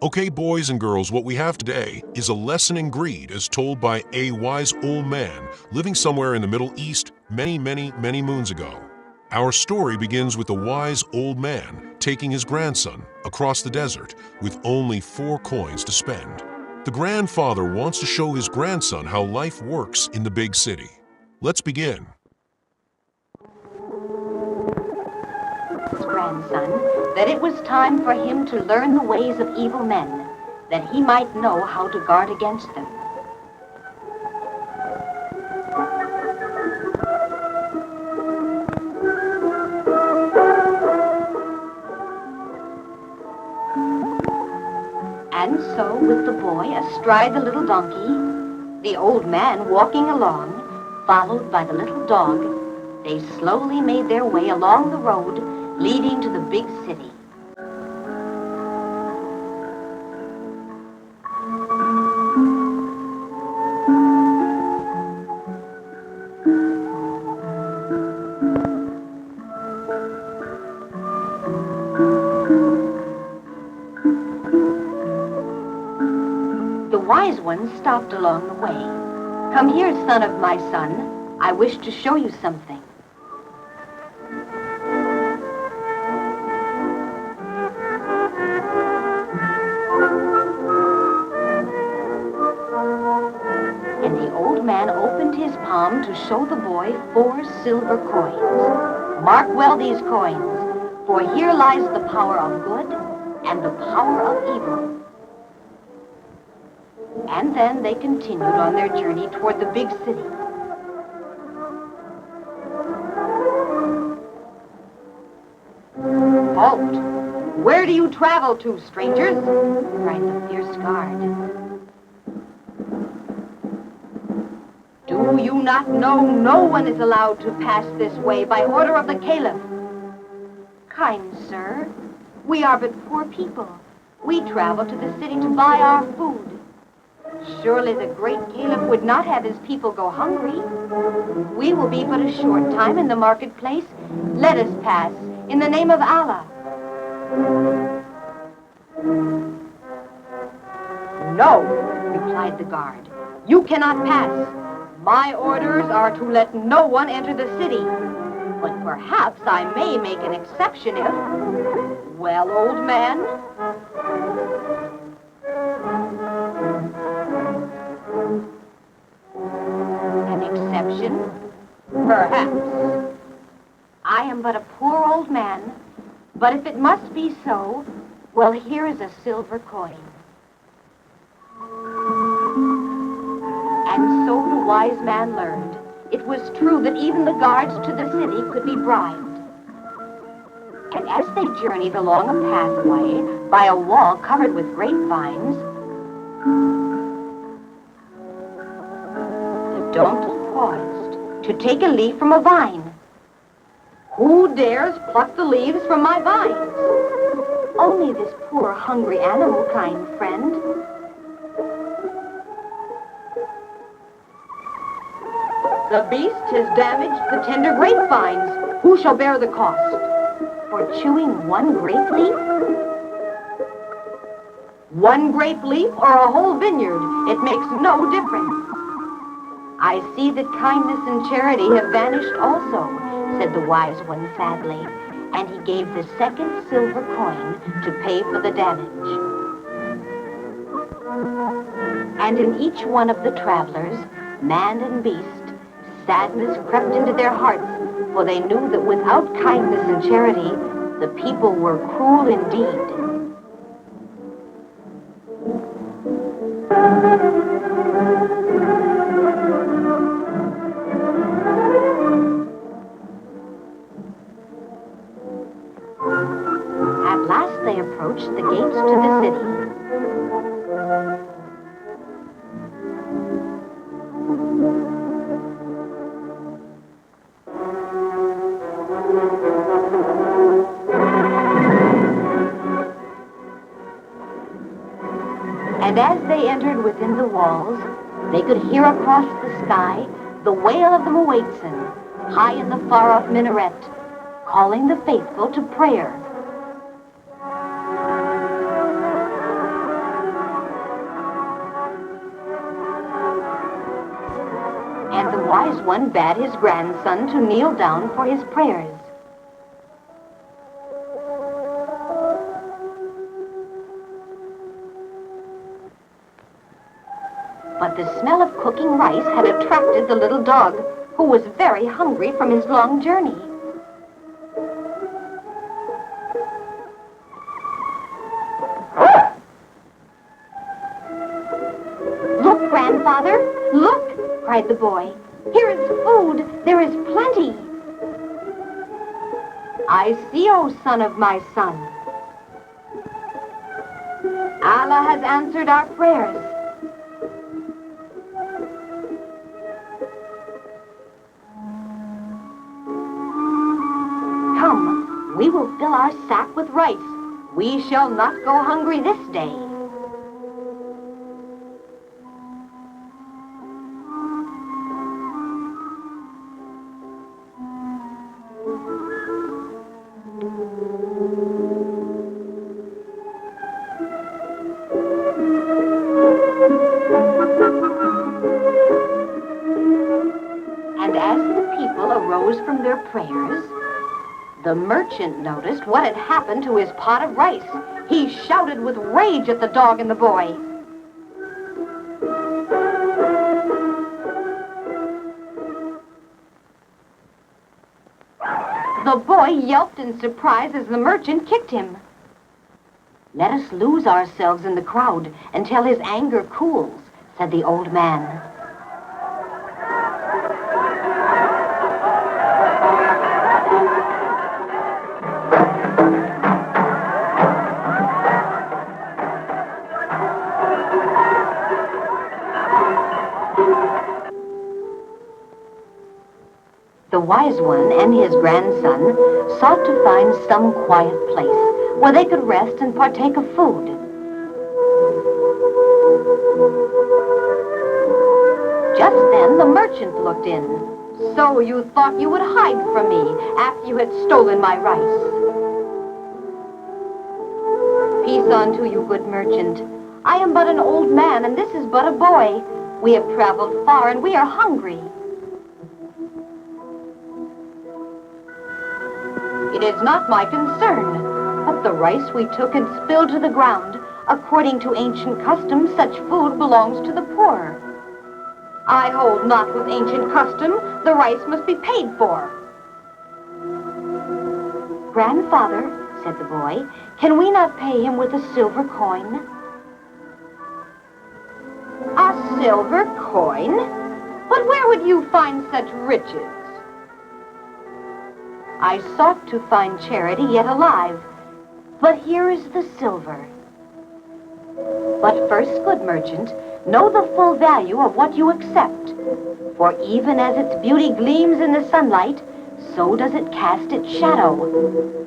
Okay, boys and girls, what we have today is a lesson in greed as told by a wise old man living somewhere in the Middle East many, many, many moons ago. Our story begins with a wise old man taking his grandson across the desert with only 4 coins to spend. The grandfather wants to show his grandson how life works in the big city. Let's begin. His grandson that it was time for him to learn the ways of evil men, that he might know how to guard against them. And so, with the boy astride the little donkey, the old man walking along, followed by the little dog, they slowly made their way along the road leading to the big city. The wise one stopped along the way. "Come here, son of my son. I wish to show you something." And the old man opened his palm to show the boy 4 silver coins. "Mark well these coins, for here lies the power of good and the power of evil." And then they continued on their journey toward the big city. "Halt! Where do you travel to, strangers?" cried the fierce guard. "Do you not know no one is allowed to pass this way by order of the Caliph?" "Kind sir, we are but poor people. We travel to the city to buy our food." "Surely the great Caliph would not have his people go hungry. We will be but a short time in the marketplace. Let us pass, in the name of Allah." "No," replied the guard. "You cannot pass. My orders are to let no one enter the city. But perhaps I may make an exception if..." "Well, old man?" "An exception? Perhaps. I am but a poor old man, but if it must be so, well, here is a silver coin." And so the wise man learned. It was true that even the guards to the city could be bribed. And as they journeyed along a pathway by a wall covered with grapevines, the donkey paused to take a leaf from a vine. "Who dares pluck the leaves from my vines?" "Only this poor hungry animal, kind friend." "The beast has damaged the tender grapevines. Who shall bear the cost?" "For chewing one grape leaf?" "One grape leaf or a whole vineyard, it makes no difference." "I see that kindness and charity have vanished also," said the wise one sadly, and he gave the second silver coin to pay for the damage. And in each one of the travelers, man and beast, sadness crept into their hearts, for they knew that without kindness and charity, the people were cruel indeed. At last they approached the gates to the city. And as they entered within the walls, they could hear across the sky the wail of the Muezzin, high in the far-off minaret, calling the faithful to prayer. wise one bade his grandson to kneel down for his prayers. But the smell of cooking rice had attracted the little dog, who was very hungry from his long journey. "Look, Grandfather, look!" cried the boy. "Here is food. There is plenty." "I see, O son of my son. Allah has answered our prayers. Come, we will fill our sack with rice. We shall not go hungry this day." And as the people arose from their prayers, the merchant noticed what had happened to his pot of rice. He shouted with rage at the dog and the boy. The boy yelped in surprise as the merchant kicked him. "Let us lose ourselves in the crowd until his anger cools," said the old man. The wise one and his grandson sought to find some quiet place where they could rest and partake of food. Just then the merchant looked in. "So you thought you would hide from me after you had stolen my rice?" "Peace unto you, good merchant. I am but an old man, and this is but a boy. We have traveled far, and we are hungry." "It is not my concern, but the rice we took had spilled to the ground. According to ancient custom, such food belongs to the poor." "I hold not with ancient custom. The rice must be paid for." "Grandfather," said the boy, "can we not pay him with a silver coin?" "A silver coin? But where would you find such riches?" "I sought to find charity yet alive, but here is the silver." "But first, good merchant, know the full value of what you accept. For even as its beauty gleams in the sunlight, so does it cast its shadow.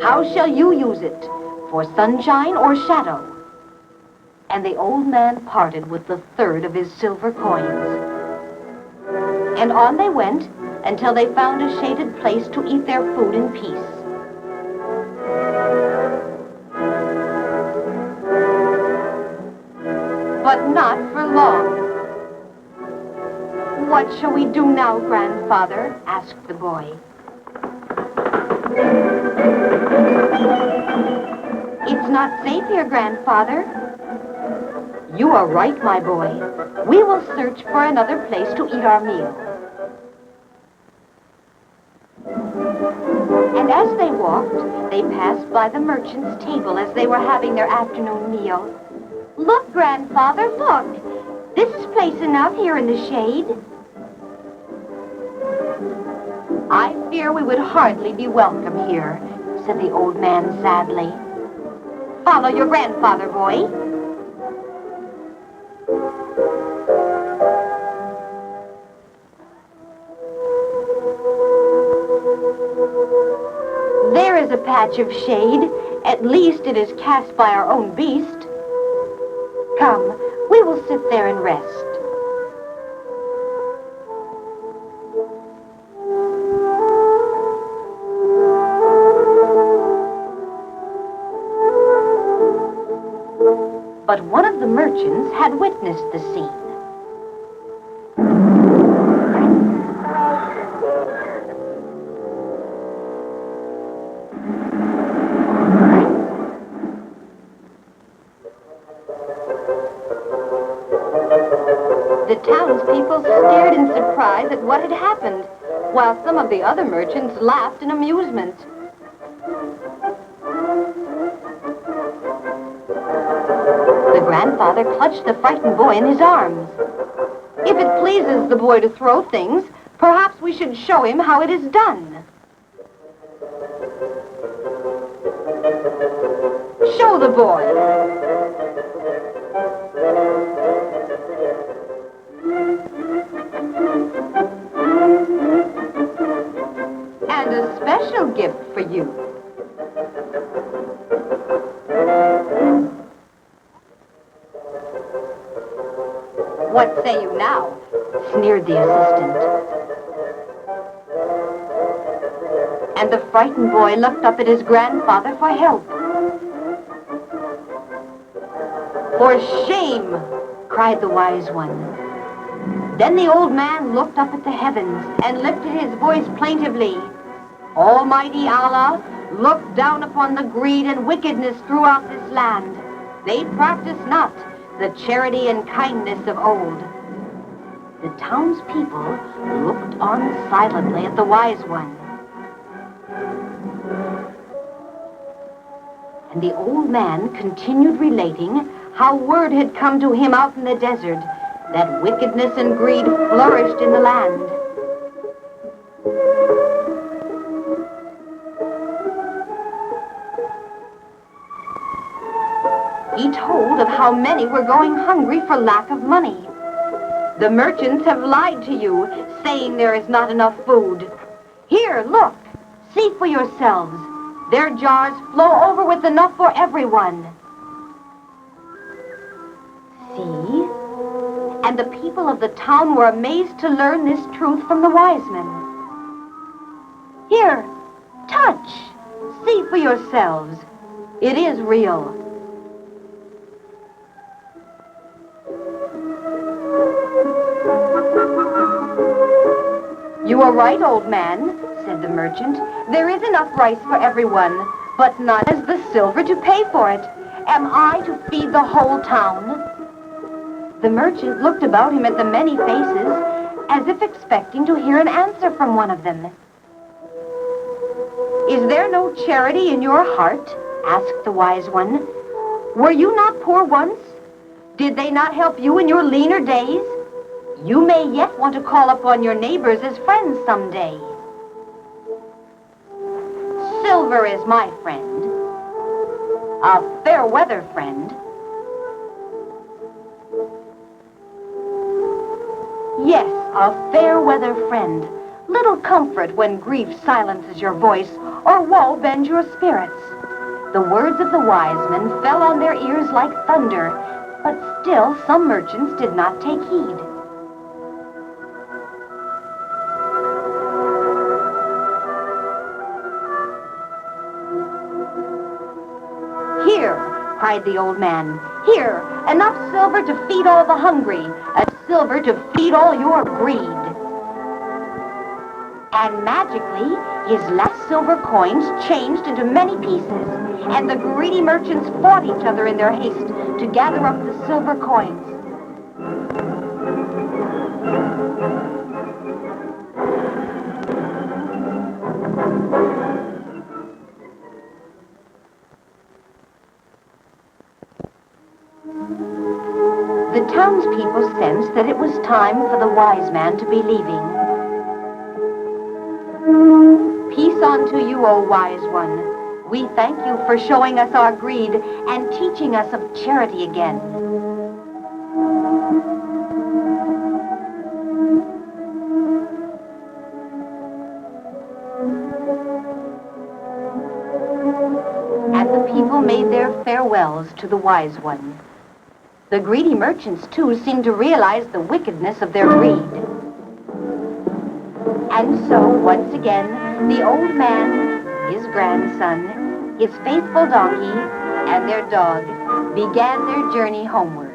How shall you use it, for sunshine or shadow?" And the old man parted with the third of his silver coins. And on they went until they found a shaded place to eat their food in peace. But not for long. "What shall we do now, Grandfather?" asked the boy. "It's not safe here, Grandfather." "You are right, my boy. We will search for another place to eat our meal." And as they walked, they passed by the merchant's table as they were having their afternoon meal. "Look, Grandfather, look! This is place enough here in the shade." "I fear we would hardly be welcome here," said the old man sadly. "Follow your grandfather, boy." "There is a patch of shade. At least it is cast by our own beast. Come, we will sit there and rest." But one of the merchants had witnessed the scene. surprise at what had happened, while some of the other merchants laughed in amusement. The grandfather clutched the frightened boy in his arms. "If it pleases the boy to throw things, perhaps we should show him how it is done." "Show the boy." "And a special gift for you." "What say you now?" sneered the assistant. And the frightened boy looked up at his grandfather for help. "For shame!" cried the wise one. Then the old man looked up at the heavens and lifted his voice plaintively. "Almighty Allah, look down upon the greed and wickedness throughout this land. They practice not the charity and kindness of old." The townspeople looked on silently at the wise one. And the old man continued relating how word had come to him out in the desert that wickedness and greed flourished in the land. He told of how many were going hungry for lack of money. "The merchants have lied to you, saying there is not enough food. Here, look, see for yourselves. Their jars flow over with enough for everyone." See? And the people of the town were amazed to learn this truth from the wise men. "Here, touch, see for yourselves. It is real." "You are right, old man," said the merchant. "There is enough rice for everyone, but none has the silver to pay for it. Am I to feed the whole town?" The merchant looked about him at the many faces, as if expecting to hear an answer from one of them. "Is there no charity in your heart?" asked the wise one. "Were you not poor once? Did they not help you in your leaner days? You may yet want to call upon your neighbors as friends someday." "Silver is my friend. A fair weather friend." "Yes, a fair weather friend. Little comfort when grief silences your voice or woe bends your spirits." The words of the wise men fell on their ears like thunder, but still some merchants did not take heed. "Here," cried the old man, "here, enough silver to feed all the hungry, enough silver to feed all your greed." And magically, his last silver coins changed into many pieces, and the greedy merchants fought each other in their haste to gather up the silver coins. The townspeople sensed that it was time for the wise man to be leaving. "Peace unto you, O wise one. We thank you for showing us our greed and teaching us of charity again." And the people made their farewells to the wise one. The greedy merchants, too, seemed to realize the wickedness of their greed. And so, once again, the old man, his grandson, his faithful donkey, and their dog began their journey homeward.